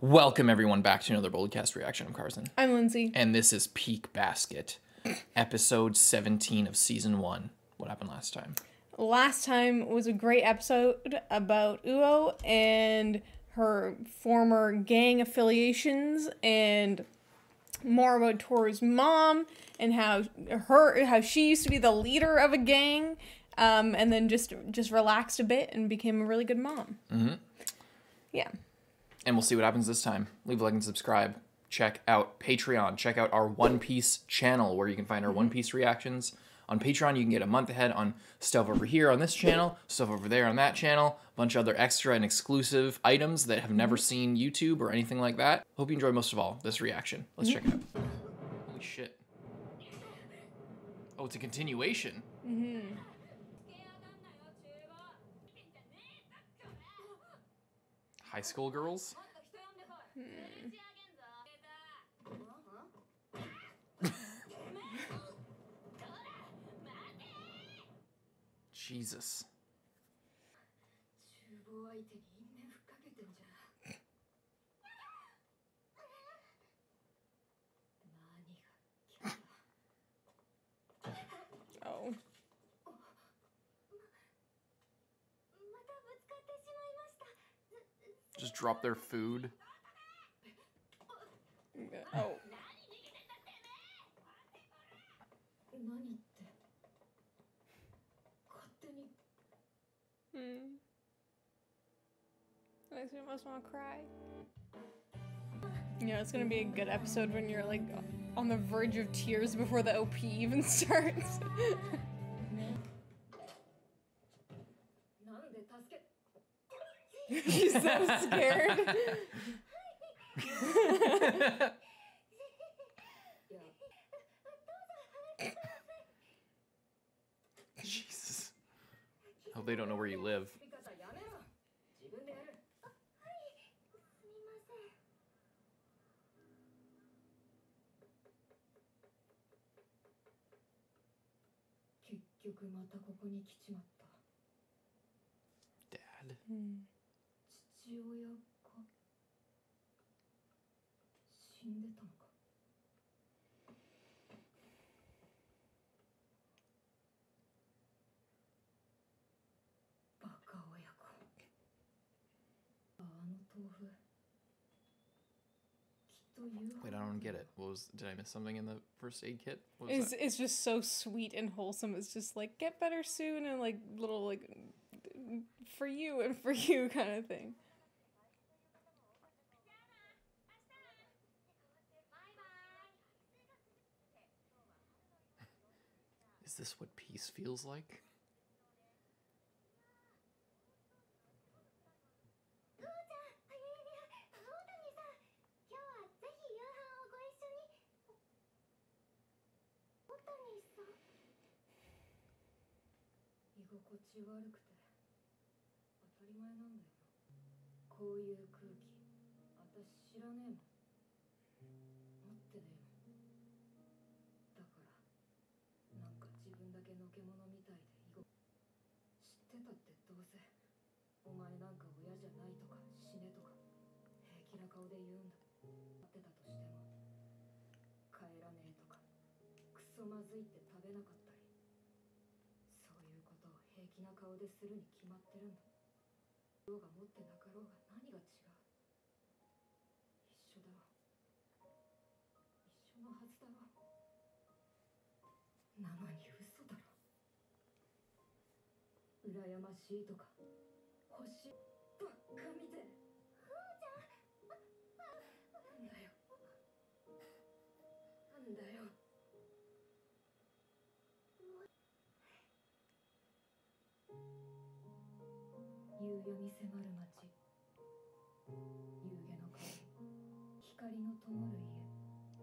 Welcome everyone back to another Boldcast reaction. I'm Carson. I'm Lindsay. And this is Peak Basket, episode 17 of season 1. What happened last time? Last time was a great episode about Uo and her former gang affiliations, and more about Tooru's mom and how she used to be the leader of a gang, and then just relaxed a bit and became a really good mom. Mm-hmm. Yeah. And we'll see what happens this time. Leave a like and subscribe. Check out Patreon. Check out our One Piece channel where you can find our One Piece reactions. On Patreon, you can get a month ahead on stuff over here on this channel, stuff over there on that channel, a bunch of other extra and exclusive items that have never seen YouTube or anything like that. Hope you enjoy most of all this reaction. Let's check it out. Holy shit. Oh, it's a continuation. Mm-hmm. High school girls? Jesus. Oh. Just drop their food. Oh. Makes me almost want to cry. You know, it's gonna be a good episode when you're like on the verge of tears before the OP even starts. She's so scared. Jesus. Hope they don't know where you live. Dad. Wait, I don't get it. Did I miss something in the first aid kit? What was that? It's just so sweet and wholesome. It's just like, get better soon, and like little like for you and for you kind of thing. Is this what peace feels like?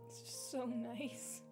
It's just so nice.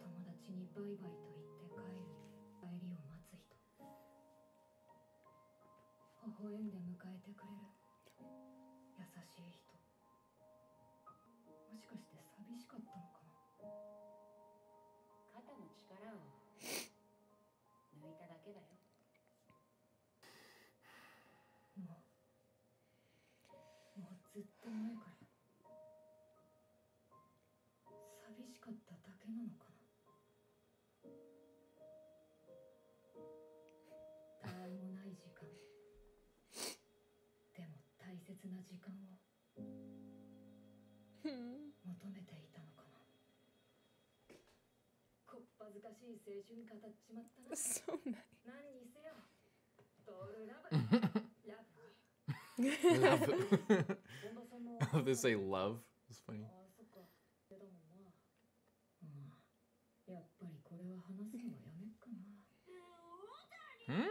So nice. Love. They say love. It's funny. Hmm?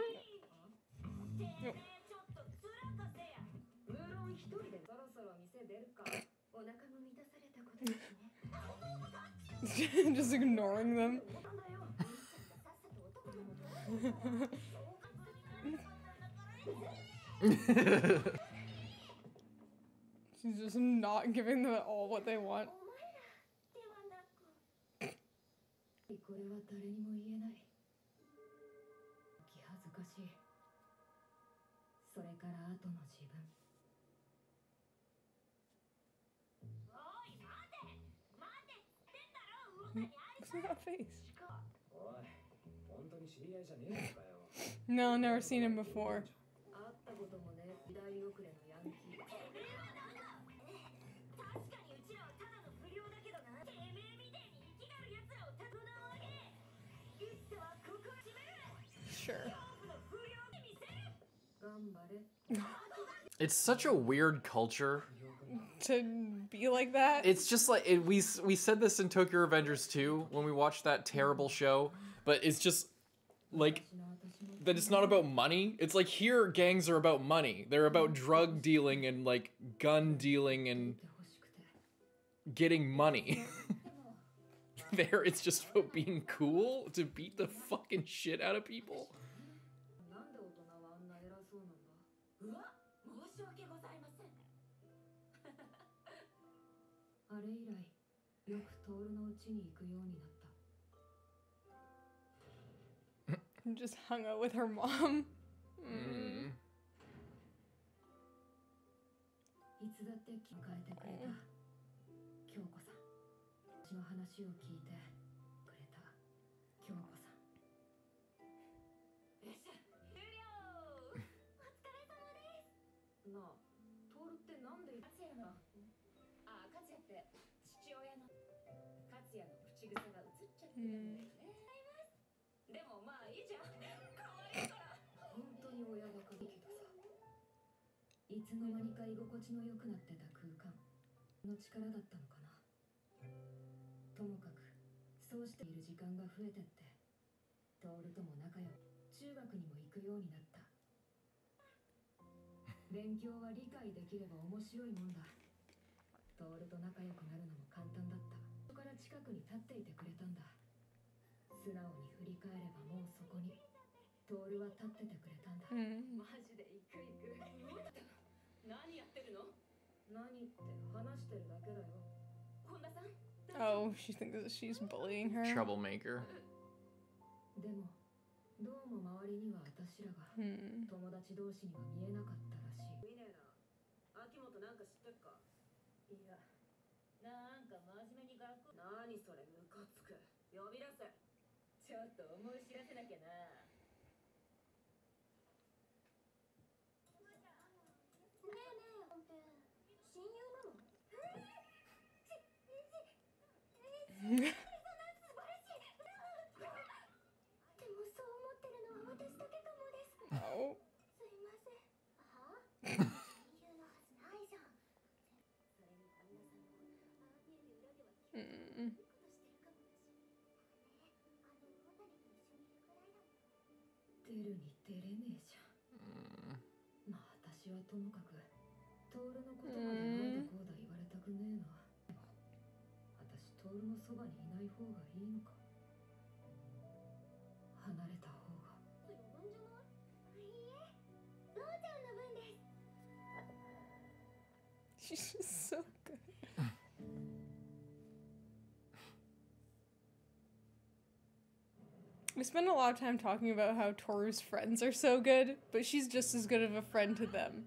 Just ignoring them. She's just not giving them at all what they want. What's that face? No, never seen him before. Sure. It's such a weird culture To be like that? It's just like we said this in Tokyo Revengers 2 when we watched that terrible show, but it's just like that it's not about money. It's like here gangs are about money. They're about drug dealing and like gun dealing and getting money. There it's just about being cool to beat the fucking shit out of people. Just hung out with her mom. Mm. Oh, she thinks that she's bullying her. Troublemaker. Oh. She's just so good. We spend a lot of time talking about how Toru's friends are so good, but she's just as good of a friend to them.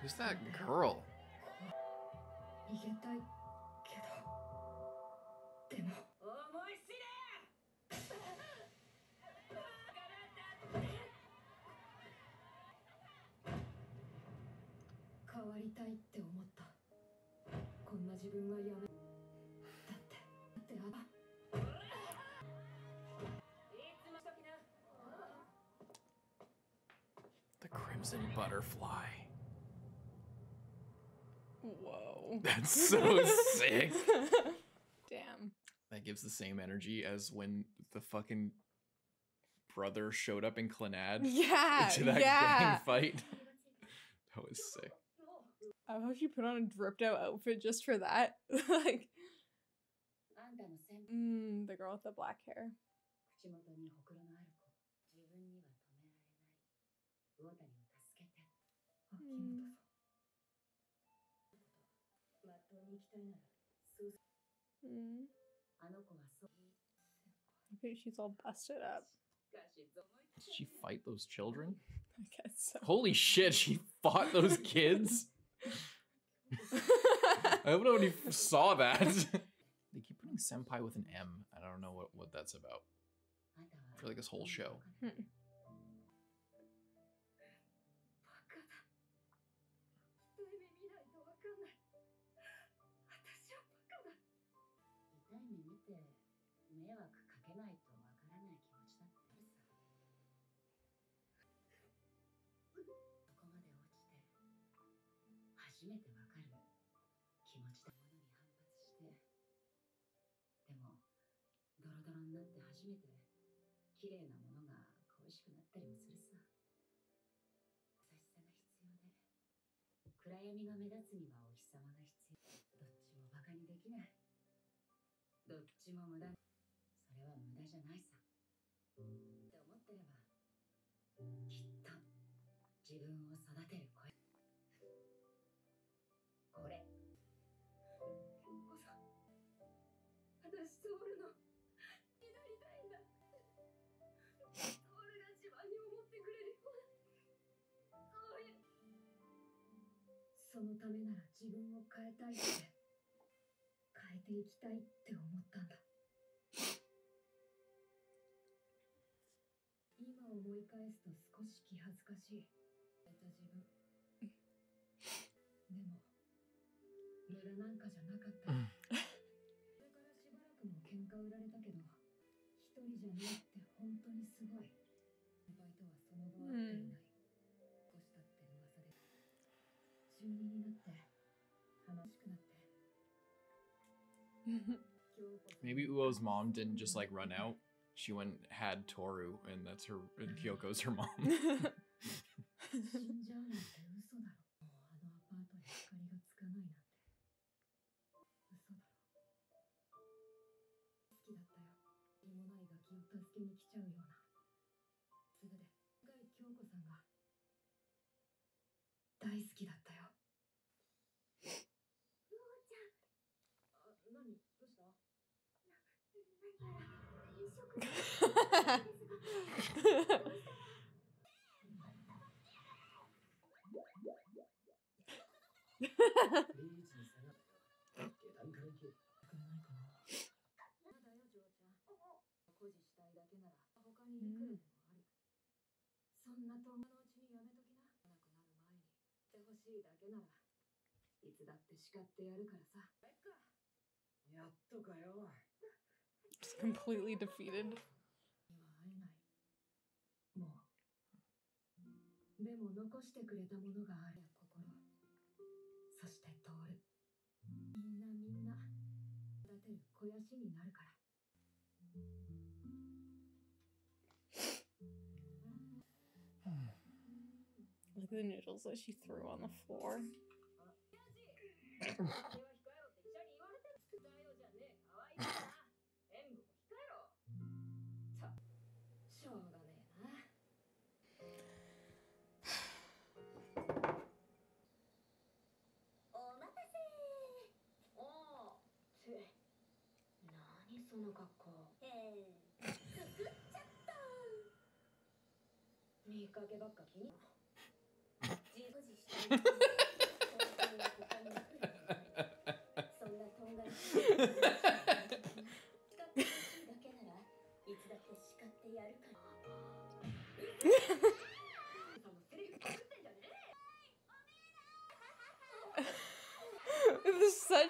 Who's that girl? The Crimson Butterfly. Whoa. That's so sick. Damn. That gives the same energy as when the fucking brother showed up in Clannad. Yeah. To that gang fight. That was sick. I love how she put on a dripped out outfit just for that. Like, the girl with the black hair. Okay, she's all busted up. Did she fight those children? I guess so. Holy shit, she fought those kids? I hope nobody saw that. They keep putting senpai with an M. I don't know what that's about. For like this whole show. Maybe Uo's mom didn't just like run out. She went and had Tooru, and that's her, and Kyoko's her mom. Just completely defeated. Look at the noodles that she threw on the floor.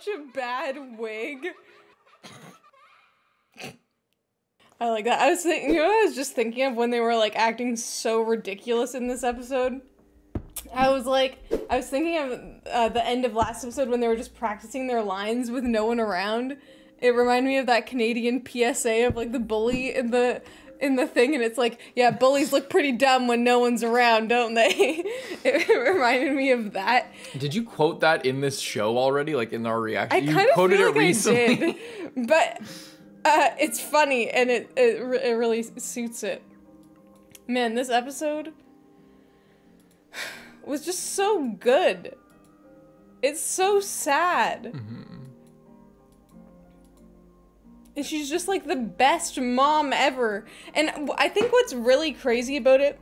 such a bad wig. I like that. I was thinking, you know what I was just thinking of when they were like acting so ridiculous in this episode? I was thinking of the end of last episode when they were just practicing their lines with no one around. It reminded me of that Canadian PSA of like the bully in the thing, and it's like, yeah, bullies look pretty dumb when no one's around, don't they? It reminded me of that. Did you quote that in this show already, like in our reaction? I kind of quoted feel it like recently. I did, but it's funny and it really suits it. Man, this episode was just so good. It's so sad. And she's just like the best mom ever. And I think what's really crazy about it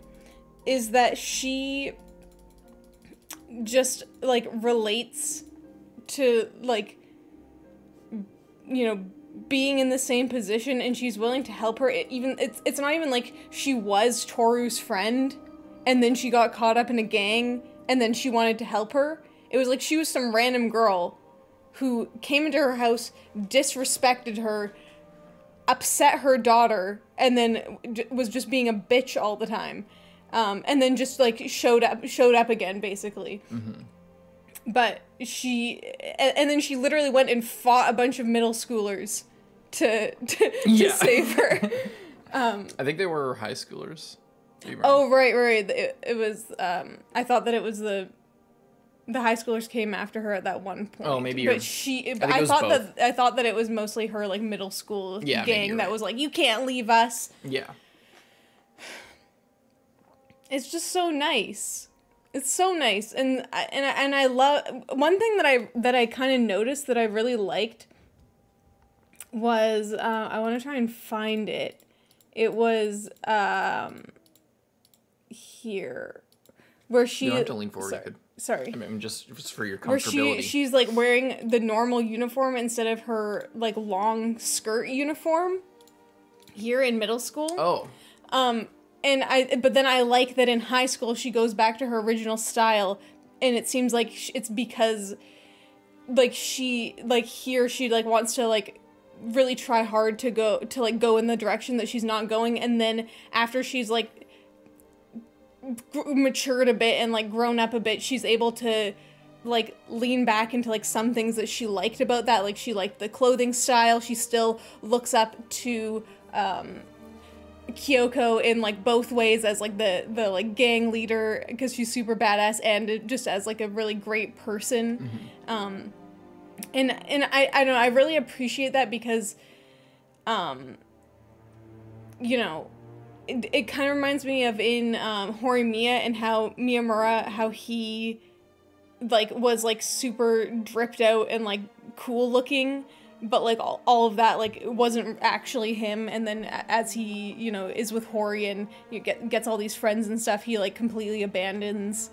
is that she just like relates to like, you know, being in the same position, and she's willing to help her. It's not even like she was Toru's friend and then she got caught up in a gang and then she wanted to help her. It was like she was some random girl who came into her house, disrespected her, upset her daughter, and then was just being a bitch all the time. And then just like showed up again, basically. But and then she literally went and fought a bunch of middle schoolers to save her. I think they were high schoolers. Oh, right. It was, I thought that it was the high schoolers came after her at that one point. Oh, maybe. But I thought that it was mostly her like middle school gang that was like, you can't leave us. Yeah. It's just so nice. It's so nice, and I love one thing that I kind of noticed that I really liked was I want to try and find it. It was here where she. You don't have to lean forward. Sorry. I mean, just for your comfortability. Where she's like wearing the normal uniform instead of her like long skirt uniform here in middle school. Oh. But then I like that in high school she goes back to her original style, and it seems like it's because like she like here she like wants to like really try hard to go in the direction that she's not going, and then after she's like matured a bit and like grown up a bit, she's able to like lean back into like some things that she liked about that. Like she liked the clothing style. She still looks up to Kyoko in like both ways, as like the like gang leader because she's super badass, and just as like a really great person. And I don't know, I really appreciate that because you know, it kind of reminds me of in Horimiya and how Miyamura, how he like was like super dripped out and like cool looking, but like all of that like wasn't actually him, and then as he, you know, is with Hori and gets all these friends and stuff, he like completely abandons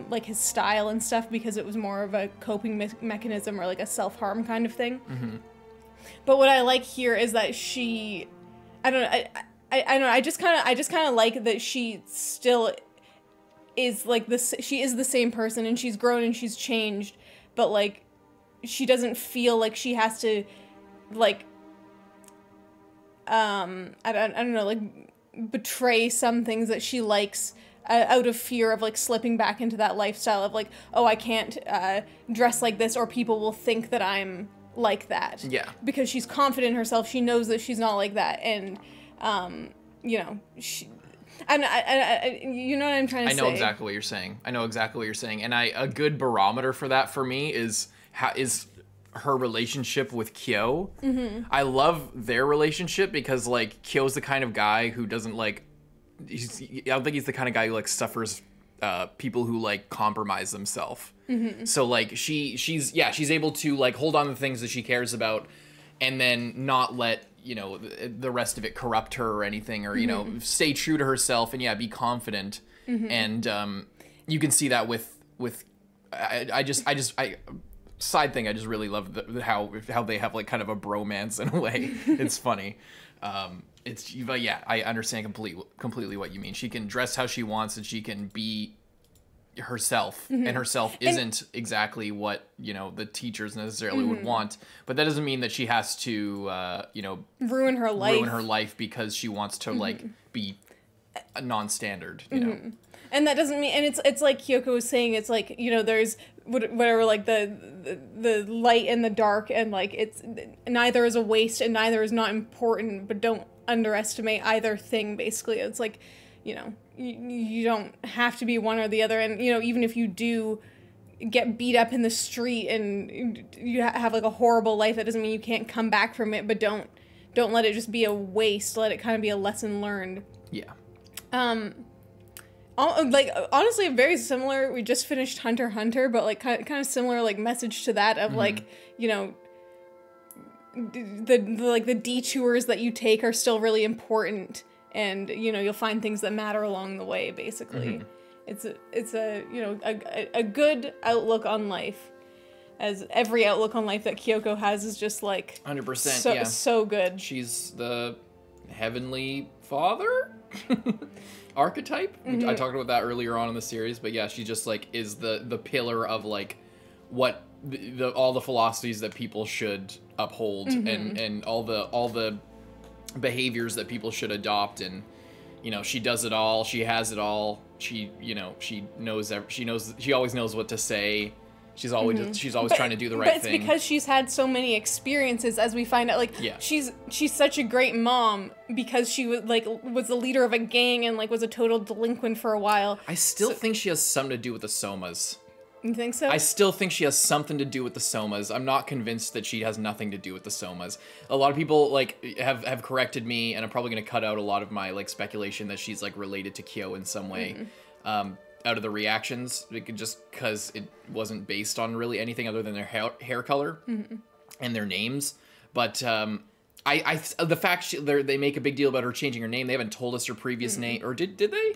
like his style and stuff because it was more of a coping mechanism or like a self-harm kind of thing. But what I like here is that she, I don't know, I just kind of like that she still is like this. She is the same person, and she's grown and she's changed, but like she doesn't feel like she has to like I don't know, like betray some things that she likes out of fear of like slipping back into that lifestyle of like, oh, I can't dress like this or people will think that I'm like that. Yeah. Because she's confident in herself. She knows that she's not like that, and you know, I you know what I'm trying to say. I know exactly what you're saying. And a good barometer for that for me is her relationship with Kyou. I love their relationship because like Kyo's the kind of guy who doesn't like, I don't think he's the kind of guy who like suffers people who like compromise themselves. So like she's able to like hold on to things that she cares about and then not let, you know, the rest of it corrupt her or anything, or, you know, stay true to herself and be confident. And you can see that with side thing, I just really love how they have like kind of a bromance in a way. It's funny. But yeah, I understand completely what you mean. She can dress how she wants and she can be herself, and herself isn't exactly what, you know, the teachers necessarily would want, but that doesn't mean that she has to you know, ruin her life because she wants to like be a non-standard, you know. And that doesn't mean, and it's like Kyoko was saying, it's like, you know, there's whatever, like the light and the dark, and like it's neither is a waste and neither is not important, but don't underestimate either thing. Basically, it's like, you know, you don't have to be one or the other, and you know, even if you do get beat up in the street and you have like a horrible life, that doesn't mean you can't come back from it. But don't let it just be a waste. Let it kind of be a lesson learned. Yeah. Like honestly, very similar. We just finished Hunter x Hunter, but like kind of similar like message to that of like, you know, the like the detours that you take are still really important, and you know, you'll find things that matter along the way. Basically, it's a you know, a good outlook on life, as every outlook on life that Kyoko has is just like 100%. So good. She's the heavenly father archetype. I talked about that earlier on in the series, but yeah, she just like is the pillar of like what all the philosophies that people should uphold, and all the behaviors that people should adopt, and you know, she does it all, she has it all, she, you know, she always knows what to say. She's always trying to do the right thing. But it's because she's had so many experiences, as we find out. Like, she's such a great mom because she was the leader of a gang and like was a total delinquent for a while. I still think she has something to do with the somas. You think so? I still think she has something to do with the somas. I'm not convinced that she has nothing to do with the somas. A lot of people like have corrected me, and I'm probably gonna cut out a lot of my like speculation that she's like related to Kyou in some way. Out of the reactions, just because it wasn't based on really anything other than their hair color and their names. But the fact they make a big deal about her changing her name, they haven't told us her previous name, or did they?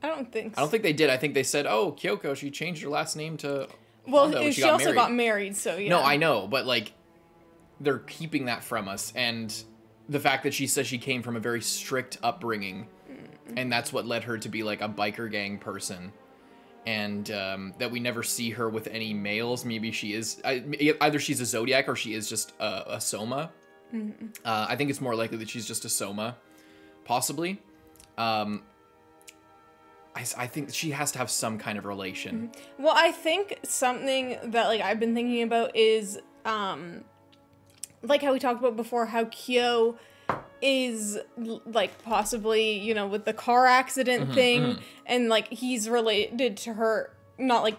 I don't think so. I don't think they did. I think they said, "Oh, Kyoko, she changed her last name to." Well, Honda when she also got married, so yeah. No, I know, but like, they're keeping that from us, and the fact that she says she came from a very strict upbringing. And that's what led her to be like a biker gang person, and that we never see her with any males. Maybe she is either she's a zodiac or she is just a soma. I think it's more likely that she's just a soma, possibly. I think she has to have some kind of relation. Well, I think something that like I've been thinking about is like how we talked about before, how Kyou is like possibly, you know, with the car accident thing, and like he's related to her, not like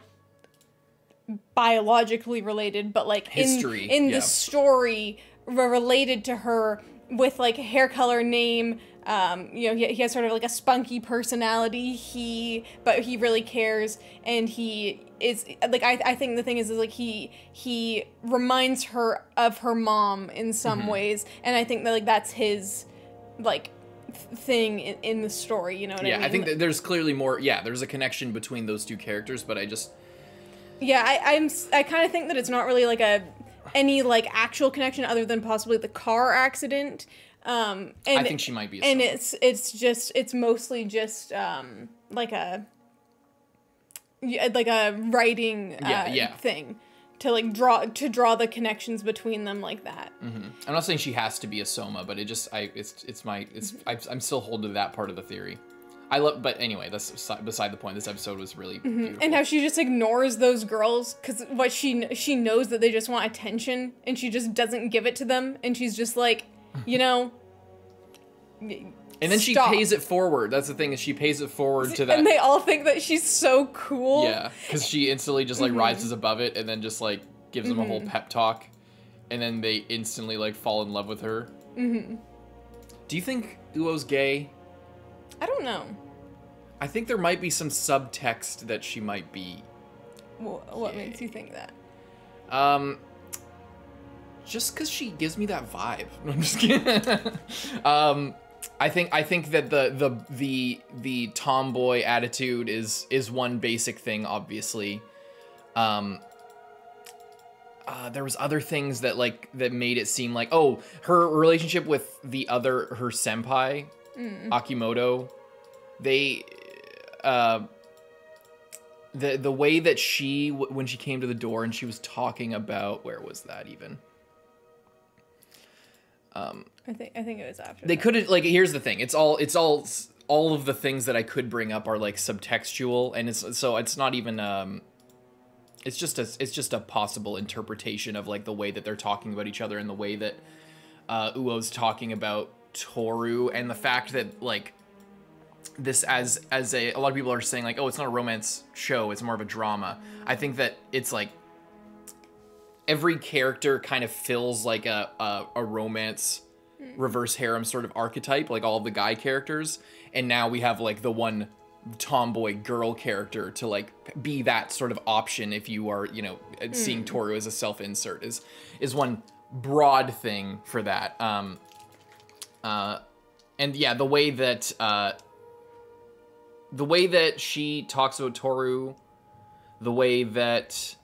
biologically related, but like history in the story related to her with like hair color, name. You know, he has sort of like a spunky personality, but he really cares, and he is like, I think the thing is like he reminds her of her mom in some ways, and I think that like that's his like thing in the story, you know what I mean? I think that there's clearly more, there's a connection between those two characters, but I kind of think that it's not really like any like actual connection other than possibly the car accident. And I think she might be a and soma. it's mostly just like a writing thing to like draw the connections between them like that. I'm not saying she has to be a soma, but I'm still holding to that part of the theory. But anyway, that's beside the point. This episode was really beautiful. And how she just ignores those girls because what she knows that they just want attention, and she just doesn't give it to them, and she's just like, you know. And then she pays it forward. That's the thing, is she pays it forward to that. And they all think that she's so cool. Yeah, because she instantly just like rises above it, and then just like gives them a whole pep talk, and then they instantly like fall in love with her. Do you think Uo's gay? I don't know. I think there might be some subtext that she might be. What makes you think that? Just because she gives me that vibe. No, I'm just kidding. I think that the tomboy attitude is one basic thing, obviously. There was other things that made it seem like, her relationship with her senpai, Akimoto, the way that she, when she came to the door and she was talking about, where was that even? I think it was after. They couldn't, like, here's the thing. It's all of the things that I could bring up are like subtextual, and it's not even it's just a possible interpretation of like the way that they're talking about each other and the way that Uo's talking about Tooru, and the fact that like this as a lot of people are saying like, oh, it's not a romance show, it's more of a drama. I think that it's like every character kind of fills like a romance reverse harem sort of archetype, like all of the guy characters, and now we have like the one tomboy girl character to like be that sort of option if you are, you know, seeing Tooru as a self-insert is one broad thing for that. And yeah, the way that she talks about Tooru, the way that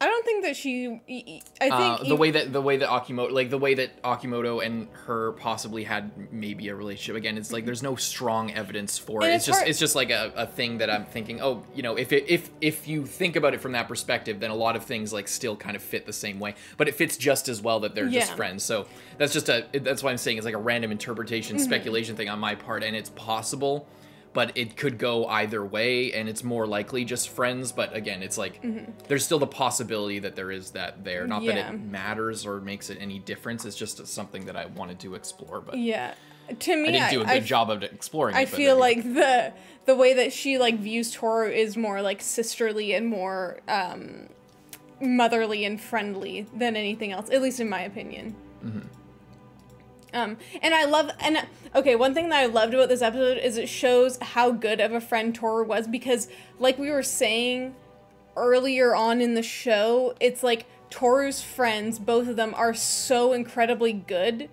I don't think that she. I think the way that Akimoto, like the way that Akimoto and her possibly had maybe a relationship. Again, it's like there's no strong evidence for it. It's just like a thing that I'm thinking. Oh, you know, if you think about it from that perspective, then a lot of things like still kind of fit the same way. But it fits just as well that they're just friends. So that's why I'm saying it's like a random interpretation, speculation thing on my part, and it's possible. But it could go either way, and it's more likely just friends. But again, it's like there's still the possibility that there is that there. Not that it matters or makes it any difference. It's just something that I wanted to explore. But to me, I didn't do a good job of exploring. I feel like the way that she like views Tooru is more like sisterly and more motherly and friendly than anything else, at least in my opinion. One thing that I loved about this episode is it shows how good of a friend Tooru was, because like we were saying earlier on in the show, it's like Toru's friends, both of them are so incredibly good,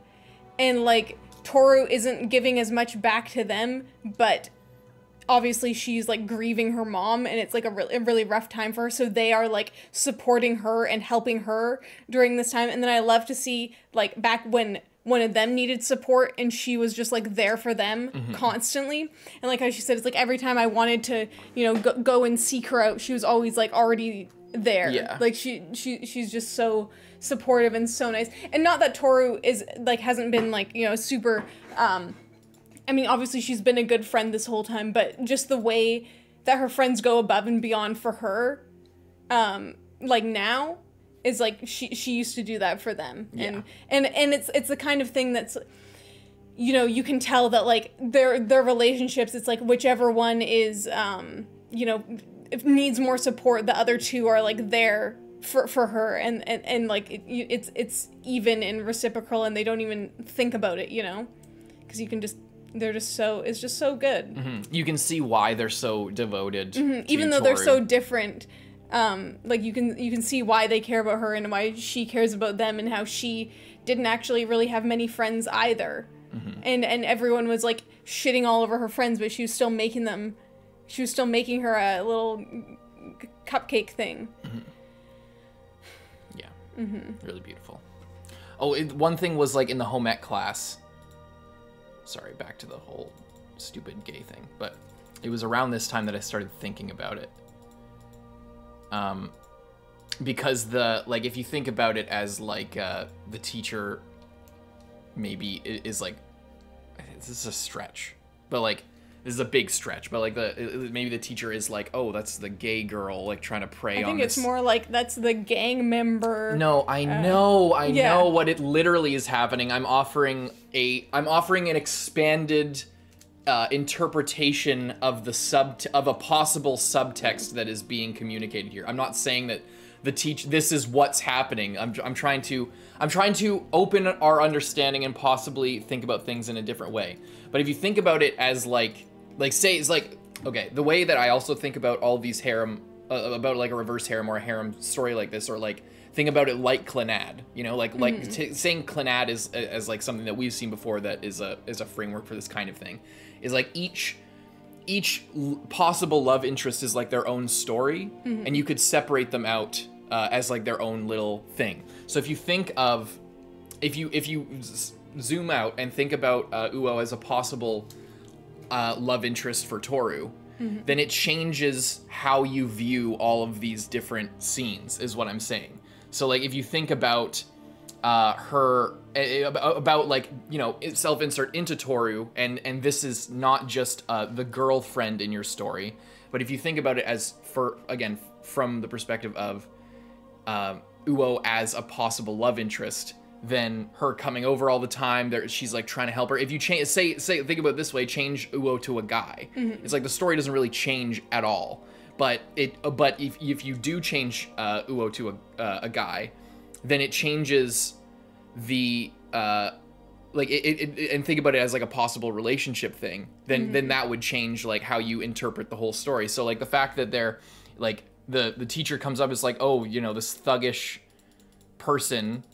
and like Tooru isn't giving as much back to them, but obviously she's like grieving her mom, and it's like a really rough time for her, so they are like supporting her and helping her during this time. And then I love to see like back when one of them needed support and she was just like there for them constantly, and like how she said, it's like every time I wanted to, you know, go and seek her out, she was always like already there. Like she's just so supportive and so nice. And not that Tooru is like hasn't been like, you know, super I mean, obviously she's been a good friend this whole time, but just the way that her friends go above and beyond for her, like now, is like she used to do that for them. And it's the kind of thing that's, you know, you can tell that like their relationships, it's like whichever one is you know, if needs more support, the other two are like there for her, and like it's even and reciprocal, and they don't even think about it, you know, because you can just, it's just so good. You can see why they're so devoted even though they're so different. Like you can see why they care about her and why she cares about them, and how she didn't actually really have many friends either. And everyone was like shitting all over her friends, but she was still making her a little cupcake thing. Really beautiful. Oh, one thing was like in the home ec class. Sorry, back to the whole stupid gay thing, but it was around this time that I started thinking about it. Because like if you think about it as like the teacher maybe is like, this is a stretch, but like this is a big stretch, but like maybe the teacher is like, oh, that's the gay girl like trying to prey on this. I think it's more like that's the gang member. No, I know what it literally is happening. I'm offering an expanded interpretation of of a possible subtext that is being communicated here. I'm not saying that this is what's happening. I'm trying to open our understanding and possibly think about things in a different way. But if you think about it as like say it's like, okay, the way that I also think about all these harem about like a reverse harem or a harem story like this, or like think about it like Clannad, you know, like saying Clannad is as like something that we've seen before that is a framework for this kind of thing, is like each possible love interest is like their own story, and you could separate them out as like their own little thing. So if you think of, if you zoom out and think about Uo as a possible love interest for Tooru, then it changes how you view all of these different scenes, is what I'm saying. So like if you think about her about like, you know, self-insert into Tooru, and this is not just the girlfriend in your story, but if you think about it as, for again, from the perspective of Uo as a possible love interest, then her coming over all the time, there she's like trying to help her. If you change, say think about it this way, change Uo to a guy, it's like the story doesn't really change at all. But if you do change Uo to a guy, then it changes the like it and think about it as like a possible relationship thing. Then that would change like how you interpret the whole story. So like the fact that they're like the teacher comes up, is like, oh, you know, this thuggish person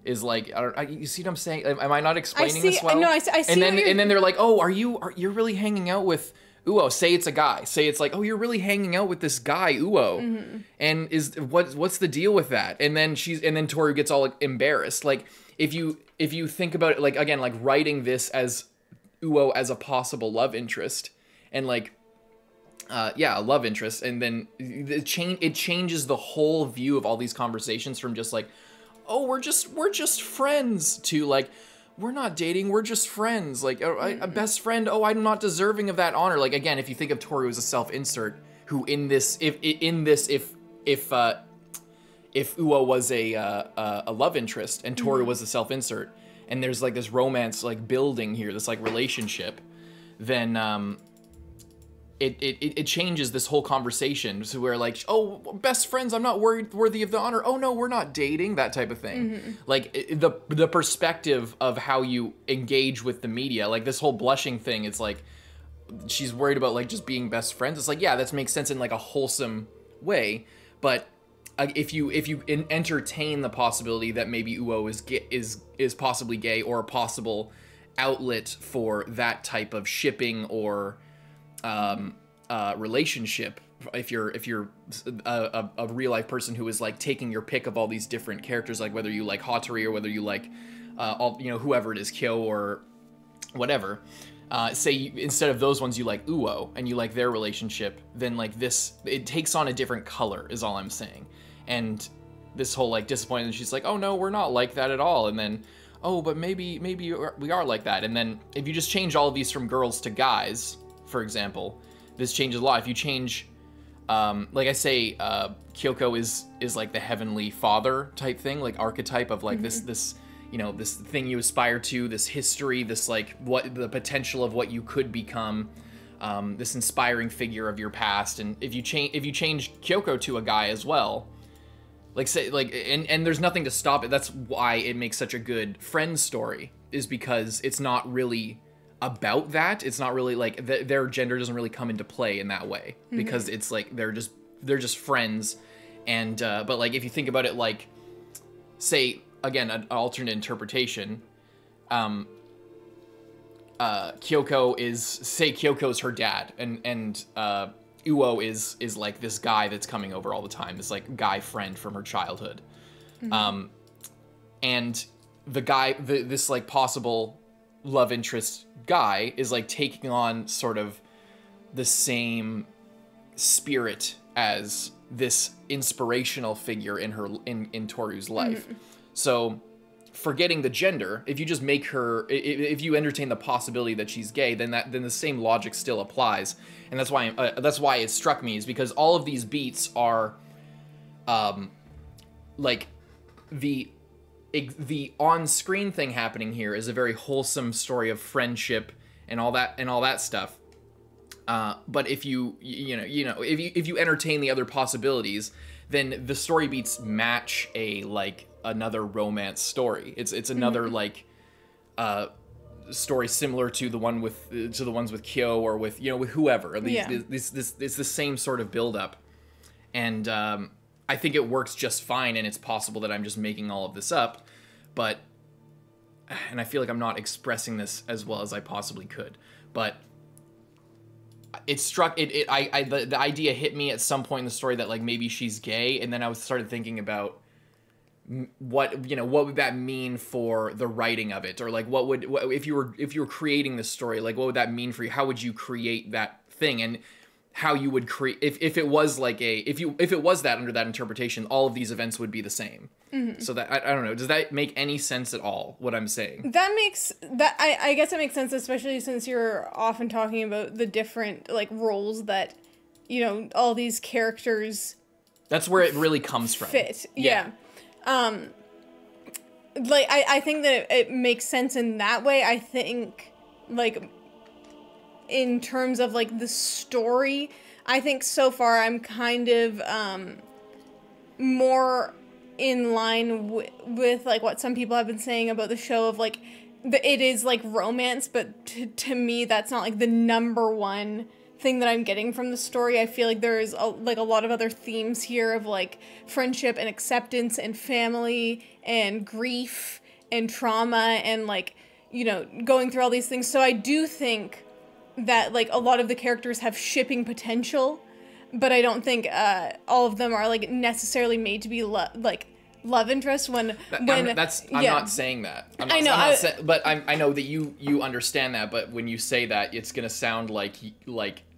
is like, you see what I'm saying? Am I not explaining this well? No, I see. And then they're like, oh, you're really hanging out with Uo? Say it's a guy. Say it's like, oh, you're really hanging out with this guy Uo, and what's the deal with that? And then Tooru gets all like, embarrassed. Like if you think about it, like again, like writing this as Uo as a possible love interest, and like a love interest, and then it changes the whole view of all these conversations from just like, oh, we're just friends, to like, we're not dating, we're just friends. Like a best friend. Oh, I'm not deserving of that honor. Like again, if you think of Tooru as a self-insert, who if Uo was a love interest and Tooru was a self-insert, and there's like this romance like building here, this like relationship, then it changes this whole conversation to where like, oh, best friends, I'm not worthy of the honor. Oh no, we're not dating, that type of thing. Like the perspective of how you engage with the media, like this whole blushing thing, it's like she's worried about like just being best friends. It's like, yeah, that makes sense in like a wholesome way, but if you entertain the possibility that maybe Uo is possibly gay, or a possible outlet for that type of shipping or relationship, if you're a real life person who is like taking your pick of all these different characters, like whether you like Hatori or whether you like all, you know, whoever it is, Kyou or whatever, say instead of those ones you like Uo and you like their relationship, then like this, it takes on a different color, is all I'm saying. And this whole like disappointment, she's like, oh no, we're not like that at all, and then, oh, but maybe we are like that. And then if you just change all of these from girls to guys, for example, this changes a lot. If you change, like I say, Kyoko is like the heavenly father type thing, like archetype of like this, you know, this thing you aspire to, this history, this like what the potential of what you could become, this inspiring figure of your past. And if you change Kyoko to a guy as well, like say like, and there's nothing to stop it. That's why it makes such a good friend story, is because it's not really about that. It's not really like their gender doesn't really come into play in that way, because it's like they're just friends. And but like if you think about it, like say again an alternate interpretation, Kyoko's her dad, and Uo is like this guy that's coming over all the time, this like guy friend from her childhood. And the guy, this like possible love interest guy, is like taking on sort of the same spirit as this inspirational figure in Toru's life. So forgetting the gender, if you just make her, if you entertain the possibility that she's gay, then the same logic still applies. And that's why it struck me, is because all of these beats are like the on-screen thing happening here is a very wholesome story of friendship and all that stuff. But if you entertain the other possibilities, then the story beats match another romance story. It's another like story similar to the ones with Kyou or with whoever. It's the same sort of build up, and I think it works just fine. And it's possible that I'm just making all of this up, and I feel like I'm not expressing this as well as I possibly could. But the idea hit me at some point in the story that like maybe she's gay, and then I started thinking about what would that mean for the writing of it, or like what if you were creating this story, like what would that mean for you? How would you create that thing, and how you would create if it was like if it was that under that interpretation, all of these events would be the same. So that I don't know, does that make any sense at all, what I'm saying? That makes that I guess it makes sense, especially since you're often talking about the different like roles that, you know, all these characters, that's where it really comes from. Fit. Yeah. Like I think that it makes sense in that way. I think like in terms of like the story, I think so far I'm kind of more in line with like what some people have been saying about the show of like it is like romance, but to me that's not like the number one thing that I'm getting from the story. I feel like there is a lot of other themes here of like friendship and acceptance and family and grief and trauma and like, you know, going through all these things. So I do think that like a lot of the characters have shipping potential, but I don't think all of them are like necessarily made to be love interest when I'm not saying that. I know. I know that you understand that, but when you say that, it's going to sound like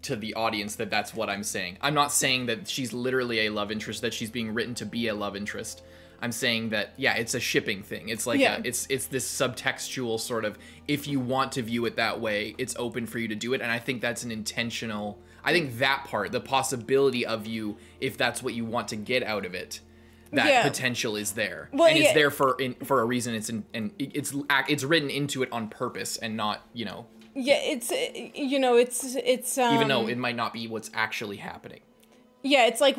to the audience that that's what I'm saying. I'm not saying that she's literally a love interest, that she's being written to be a love interest. I'm saying that, yeah, it's a shipping thing. It's like it's this subtextual sort of, if you want to view it that way, it's open for you to do it. And I think that's an intentional, I think that part, the possibility of you, if that's what you want to get out of it, that potential is there. Well, and it's there for a reason. It's written into it on purpose and not, you know. Yeah, it's even though it might not be what's actually happening. Yeah, it's like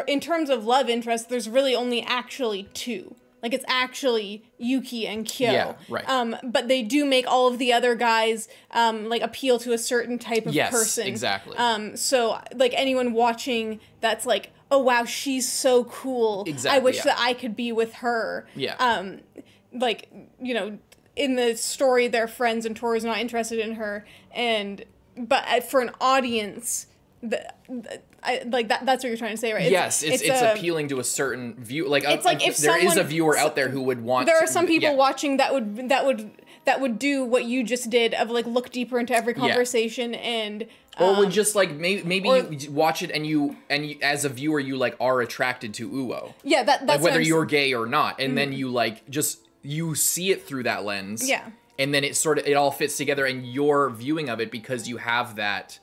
in terms of love interest, there's really only actually two. Like it's actually Yuki and Kyou. Yeah, right. But they do make all of the other guys like appeal to a certain type of person. Yes, exactly. So like anyone watching that's like, oh wow, she's so cool. Exactly. I wish that I could be with her. Yeah. Like, you know, in the story, they're friends and Toru's not interested in her, but for an audience, that's what you're trying to say, right? Yes, it's appealing to a certain view. Like, it's like if there is a viewer out there who would want. There are some people watching that would do what you just did of like look deeper into every conversation and. Or would just like maybe you watch it and you as a viewer you like are attracted to Uo. Yeah, that's like whether you're gay or not, and then you like just you see it through that lens. Yeah. And then it all fits together, and your viewing of it, because you have that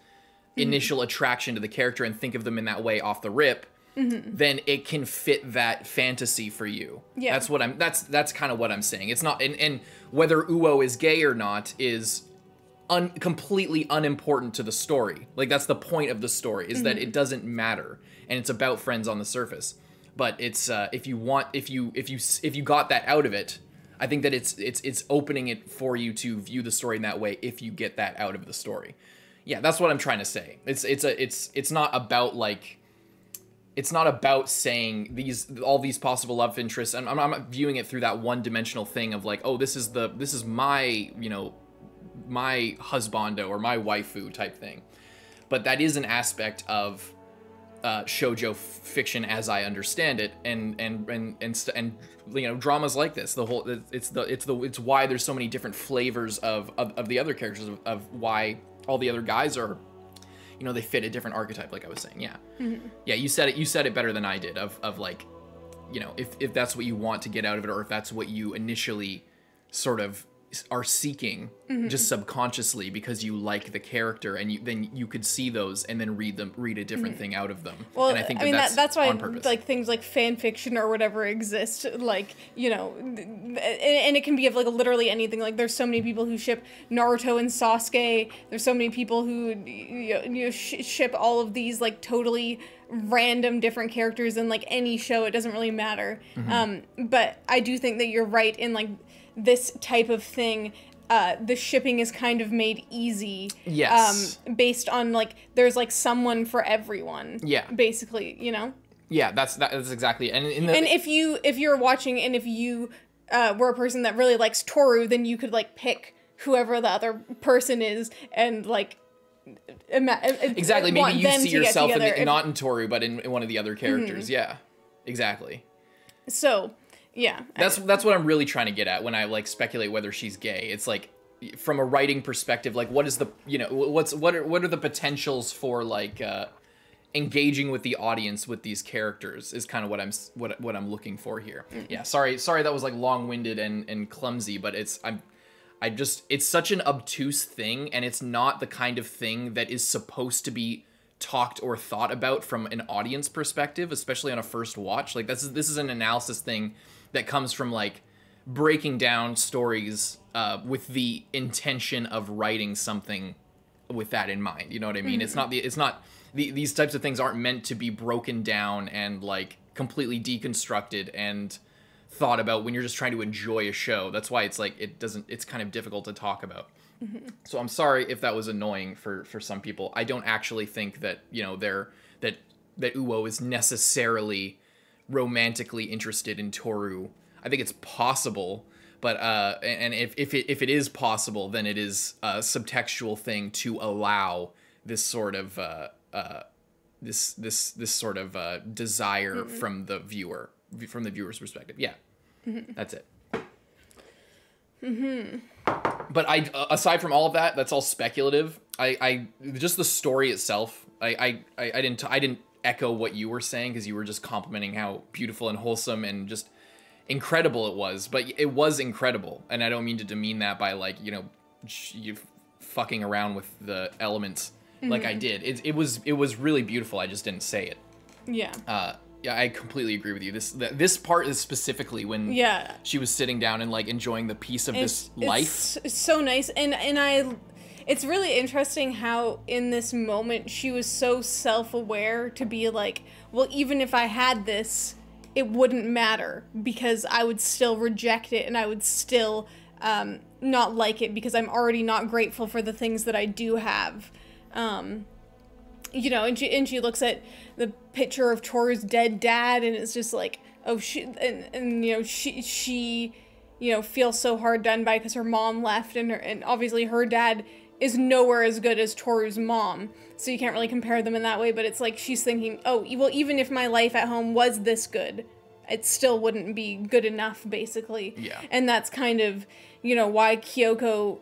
initial attraction to the character and think of them in that way off the rip, then it can fit that fantasy for you. Yeah. That's kind of what I'm saying. It's not and whether Uo is gay or not is completely unimportant to the story. Like that's the point of the story, is that it doesn't matter, and it's about friends on the surface. But it's if you got that out of it, I think that it's opening it for you to view the story in that way if you get that out of the story. Yeah, that's what I'm trying to say. It's not about like, it's not about saying all these possible love interests, and I'm not viewing it through that one-dimensional thing of like, oh, this is my, you know, my husbando or my waifu type thing. But that is an aspect of shoujo fiction as I understand it, and you know, dramas like this. It's why there's so many different flavors of the other characters, of why all the other guys are, you know, they fit a different archetype, like I was saying. Yeah. Yeah, you said it better than I did, of like, you know, if that's what you want to get out of it, or if that's what you initially sort of are seeking just subconsciously because you like the character, and then you could see those and then read a different thing out of them. Well, and I think that's why on purpose. Like things like fan fiction or whatever exist, like, you know, and it can be of like literally anything. Like there's so many people who ship Naruto and Sasuke. There's so many people who ship all of these like totally random different characters in like any show. It doesn't really matter. But I do think that you're right in like this type of thing, the shipping is kind of made easy. Yes. Based on like there's like someone for everyone. Yeah. Basically, you know. Yeah, that's exactly. And if you're watching, and if you were a person that really likes Toru, then you could like pick whoever the other person is, and like. Exactly. Maybe you see yourself not in Toru, but in one of the other characters. Yeah. Exactly. So. Yeah. That's what I'm really trying to get at when I like speculate whether she's gay. It's like from a writing perspective, like what is the, you know, what are the potentials for like engaging with the audience with these characters is kind of what I'm looking for here. Yeah, sorry that was like long-winded and clumsy, but it's such an obtuse thing, and it's not the kind of thing that is supposed to be talked or thought about from an audience perspective, especially on a first watch. Like this is an analysis thing that comes from like breaking down stories with the intention of writing something with that in mind. You know what I mean? These types of things aren't meant to be broken down and like completely deconstructed and thought about when you're just trying to enjoy a show. That's why it's like it's kind of difficult to talk about. So I'm sorry if that was annoying for some people. I don't actually think that, you know, that Uo is necessarily romantically interested in Tooru. I think it's possible, but and if it is possible, then it is a subtextual thing to allow this sort of this sort of desire from the viewer's perspective. Yeah, that's it. But aside from all of that, that's all speculative. I just the story itself. I didn't echo what you were saying because you were just complimenting how beautiful and wholesome and just incredible it was. But it was incredible, and I don't mean to demean that by like, you know, you fucking around with the elements like I did. It was really beautiful. I just didn't say it. Yeah. Yeah, I completely agree with you. This part is specifically when she was sitting down and like enjoying the piece of this life. It's so nice, and it's really interesting how in this moment she was so self-aware to be like, well, even if I had this, it wouldn't matter because I would still reject it and I would still not like it because I'm already not grateful for the things that I do have. You know, and she looks at the picture of Toru's dead dad, and it's just like, oh, and you know, she you know, feels so hard done by because her mom left, and obviously her dad is nowhere as good as Toru's mom, so you can't really compare them in that way. But it's like she's thinking, oh, well, even if my life at home was this good, it still wouldn't be good enough, basically. Yeah. And that's kind of, you know, why Kyoko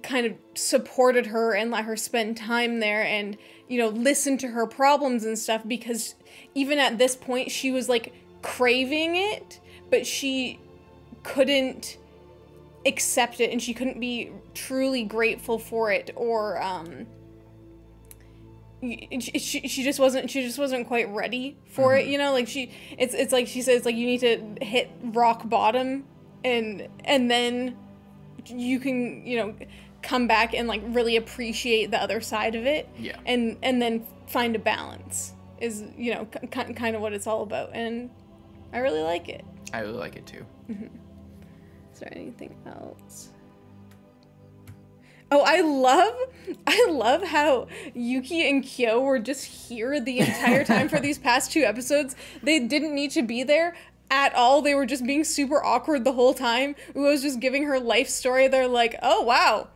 kind of supported her and let her spend time there and, you know, listen to her problems and stuff, because even at this point she was like craving it, but she couldn't accept it and she couldn't be truly grateful for it, or she just wasn't quite ready for it, you know, like it's like she says, like, you need to hit rock bottom and then you can, you know, come back and like really appreciate the other side of it. Yeah. And then find a balance is, you know, kind of what it's all about, and I really like it. I really like it too. Is there anything else? Oh, I love how Yuki and Kyou were just here the entire time for these past 2 episodes. They didn't need to be there at all. They were just being super awkward the whole time. Uo's just giving her life story. They're like, oh wow,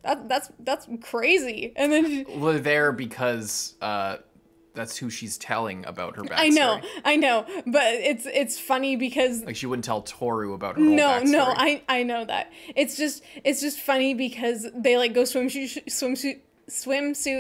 that's crazy. And then well, they're there because that's who she's telling about her backstory. I know, but it's funny because like she wouldn't tell Tooru about her whole backstory. No, I know that. It's just funny because they like go swimsuit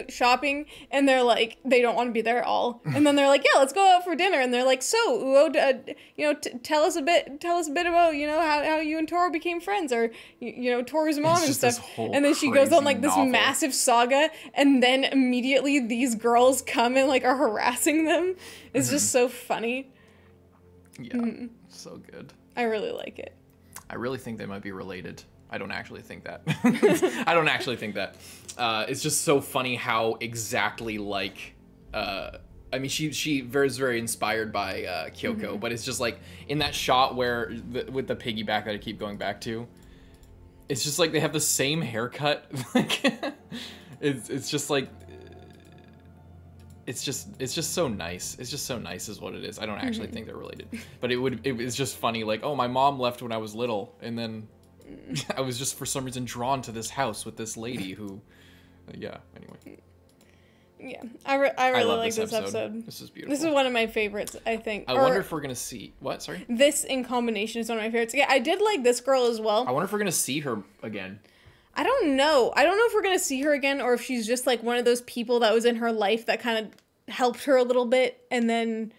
shopping, and they're like, they don't want to be there at all, and then they're like, yeah, let's go out for dinner, and they're like, so Uo, you know, tell us a bit about, you know, how you and Tooru became friends, or you know, Toru's mom and stuff, and then she goes on like this massive saga, and then immediately these girls come and like are harassing them. It's just so funny. Yeah, so good. I really like it. I really think they might be related. I don't actually think that. It's just so funny how exactly like, I mean, she very inspired by Kyoko, but it's just like in that shot where with the piggyback that I keep going back to, it's just like they have the same haircut. Like, it's just like, it's just so nice. It's just so nice is what it is. I don't actually think they're related, but it was just funny. Like, oh, my mom left when I was little, and then I was just for some reason drawn to this house with this lady who, yeah. Anyway. Yeah, I really like this episode. This is beautiful. This is one of my favorites, I think. I wonder if we're gonna see what? Sorry. This in combination is one of my favorites. Yeah, I did like this girl as well. I wonder if we're gonna see her again. I don't know. I don't know if we're gonna see her again or if she's just like one of those people that was in her life that kind of helped her a little bit and then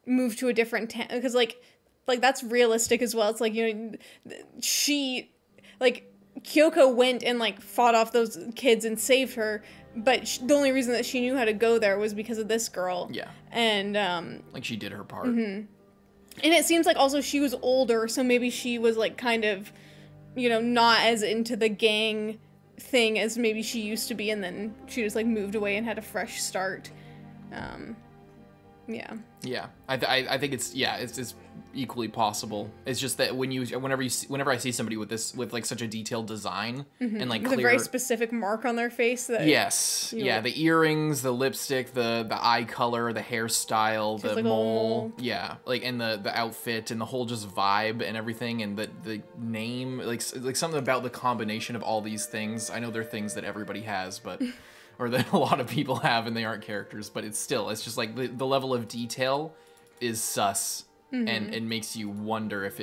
moved to a different town. Because like that's realistic as well. It's like, you know, she, like, Kyoko went and like fought off those kids and saved her, but the only reason that she knew how to go there was because of this girl. Yeah. And like she did her part. And it seems like also she was older, so maybe she was like kind of, you know, not as into the gang thing as maybe she used to be, and then she just like moved away and had a fresh start. Yeah. Yeah, I think it's equally possible. It's just that whenever I see somebody with like such a detailed design and like With clear, a very specific mark on their face. That the earrings, the lipstick, the eye color, the hairstyle, the like mole, like, and the outfit and the whole just vibe and everything, and the name, like something about the combination of all these things. I know they're things that everybody has, but. Or that a lot of people have and they aren't characters, but it's just like the level of detail is sus and it makes you wonder if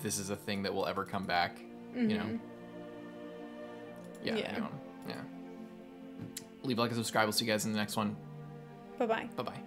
this is a thing that will ever come back, you know? Yeah. Leave a like and subscribe. We'll see you guys in the next one. Bye-bye. Bye-bye.